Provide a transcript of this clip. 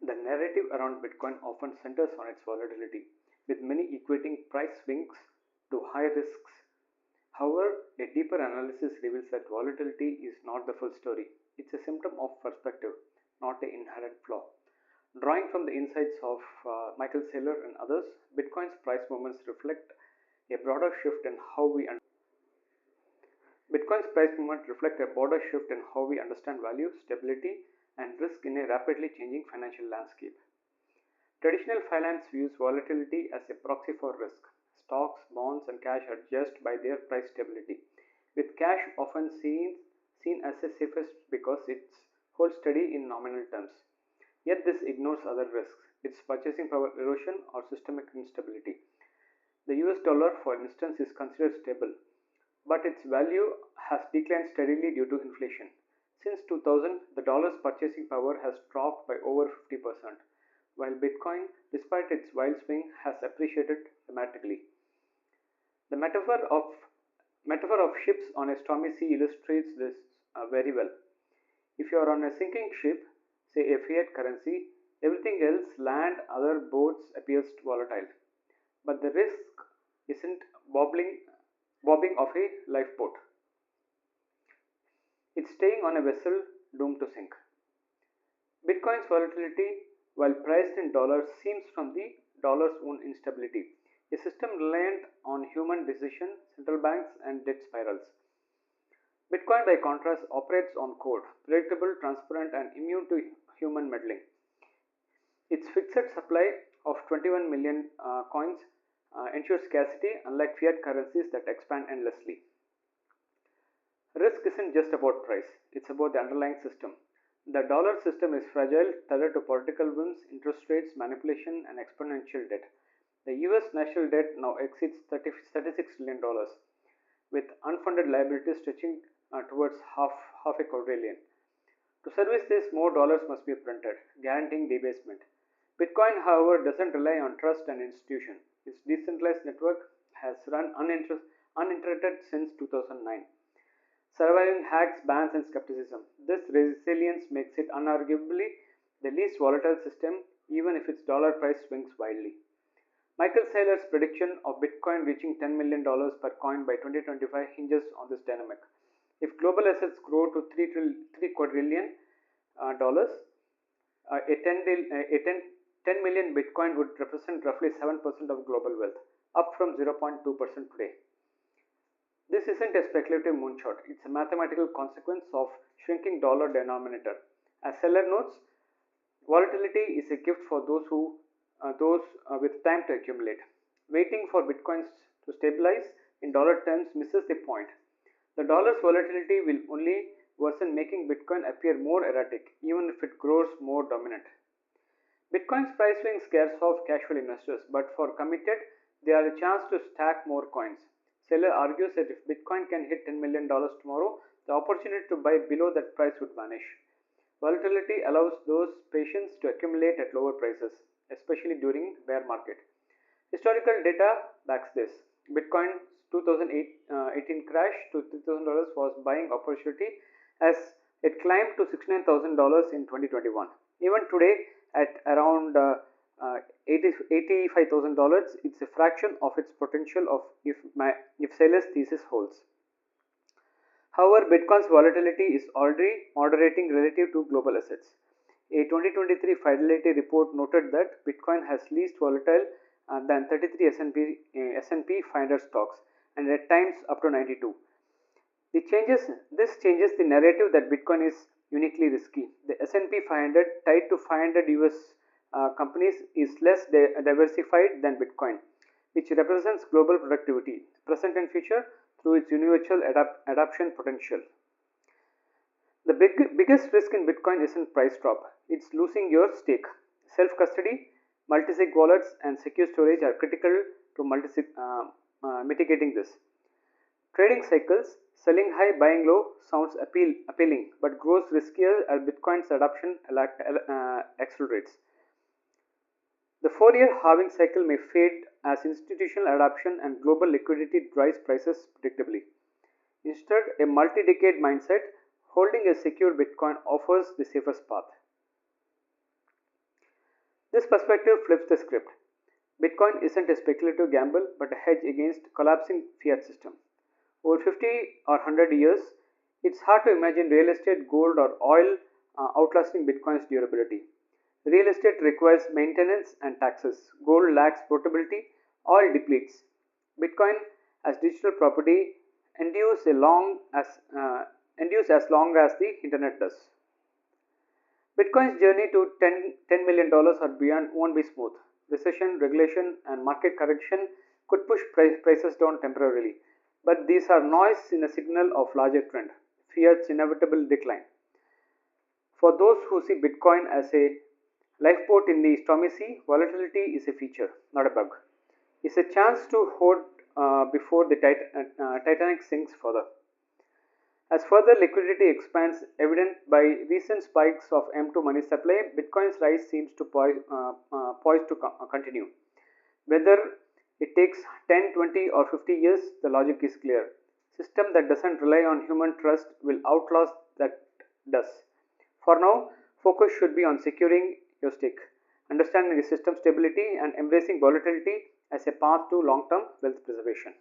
The narrative around Bitcoin often centers on its volatility, with many equating price swings to high risks. However, a deeper analysis reveals that volatility is not the full story. It's a symptom of perspective, not an inherent flaw. Drawing from the insights of Michael Saylor and others, Bitcoin's price movements reflect a broader shift in how we Bitcoin's price movement reflect a broader shift in how we understand value, stability, and risk in a rapidly changing financial landscape. Traditional finance views volatility as a proxy for risk. Stocks, bonds, and cash are judged by their price stability, with cash often seen as the safest because it holds steady in nominal terms. Yet this ignores other risks, its purchasing power erosion or systemic instability. The US dollar, for instance, is considered stable, but its value has declined steadily due to inflation. Since 2000, the dollar's purchasing power has dropped by over 50%, while Bitcoin, despite its wild swing, has appreciated dramatically. The metaphor of ships on a stormy sea illustrates this very well. If you are on a sinking ship, say a fiat currency, everything else, land, other boats, appears volatile. But the risk isn't bobbing off a lifeboat. It's staying on a vessel doomed to sink. Bitcoin's volatility, while priced in dollars, seems from the dollar's own instability, a system reliant on human decision, central banks, and debt spirals. Bitcoin, by contrast, operates on code, predictable, transparent, and immune to human meddling. Its fixed supply of 21 million coins ensures scarcity, unlike fiat currencies that expand endlessly. Risk isn't just about price, it's about the underlying system. The dollar system is fragile, tethered to political whims, interest rates, manipulation, and exponential debt. The US national debt now exceeds $36 trillion, with unfunded liabilities stretching towards half a quadrillion. To service this, more dollars must be printed, guaranteeing debasement. Bitcoin, however, doesn't rely on trust and institution. Its decentralized network has run uninterrupted since 2009, surviving hacks, bans, and skepticism. This resilience makes it unarguably the least volatile system, even if its dollar price swings wildly. Michael Saylor's prediction of Bitcoin reaching $10 million per coin by 2025 hinges on this dynamic. If global assets grow to 3 quadrillion dollars, a 10 million Bitcoin would represent roughly 7% of global wealth, up from 0.2% today. This isn't a speculative moonshot, it's a mathematical consequence of shrinking dollar denominator. As Saylor notes, volatility is a gift for those with time to accumulate. Waiting for bitcoins to stabilize in dollar terms misses the point. The dollar's volatility will only worsen, making Bitcoin appear more erratic, even if it grows more dominant. Bitcoin's price swing scares off casual investors, but for committed, they are a chance to stack more coins. Saylor argues that if Bitcoin can hit $10 million tomorrow, the opportunity to buy below that price would vanish. Volatility allows those patients to accumulate at lower prices, especially during bear market. Historical data backs this. Bitcoin's 2018 crash to $3,000 was buying opportunity as it climbed to $69,000 in 2021. Even today, at around $85,000, it's a fraction of its potential of if Saylor's thesis holds. However, Bitcoin's volatility is already moderating relative to global assets. A 2023 Fidelity report noted that Bitcoin has least volatile than 33 S&P 500 stocks, and at times up to 92. This changes the narrative that Bitcoin is uniquely risky. The S&P 500, tied to 500 US companies, is less diversified than Bitcoin, which represents global productivity, present and future, through its universal adoption potential. The biggest risk in Bitcoin isn't price drop, it's losing your stake. Self custody, multi-sig wallets, and secure storage are critical to mitigating this. Trading cycles, selling high, buying low sounds appealing, but grows riskier as Bitcoin's adoption accelerates. The 4-year halving cycle may fade as institutional adoption and global liquidity drives prices predictably. Instead, a multi-decade mindset, holding a secure Bitcoin, offers the safest path. This perspective flips the script. Bitcoin isn't a speculative gamble but a hedge against collapsing fiat system. Over 50 or 100 years, it's hard to imagine real estate, gold, or oil outlasting Bitcoin's durability. Real estate requires maintenance and taxes. Gold lacks portability. Oil depletes. Bitcoin, as digital property, endures as long as the internet does. Bitcoin's journey to $10 million or beyond won't be smooth. Recession, regulation, and market correction could push prices down temporarily, but these are noise in a signal of larger trend, fiat's inevitable decline. For those who see Bitcoin as a lifeboat in the stormy sea, volatility is a feature, not a bug. It's a chance to hoard before the Titanic sinks further. As further liquidity expands, evident by recent spikes of M2 money supply, Bitcoin's rise seems to poised to continue. Whether it takes 10, 20, or 50 years, the logic is clear. System that doesn't rely on human trust will outlast that does. For now, focus should be on securing your stake, understanding the system stability, and embracing volatility as a path to long-term wealth preservation.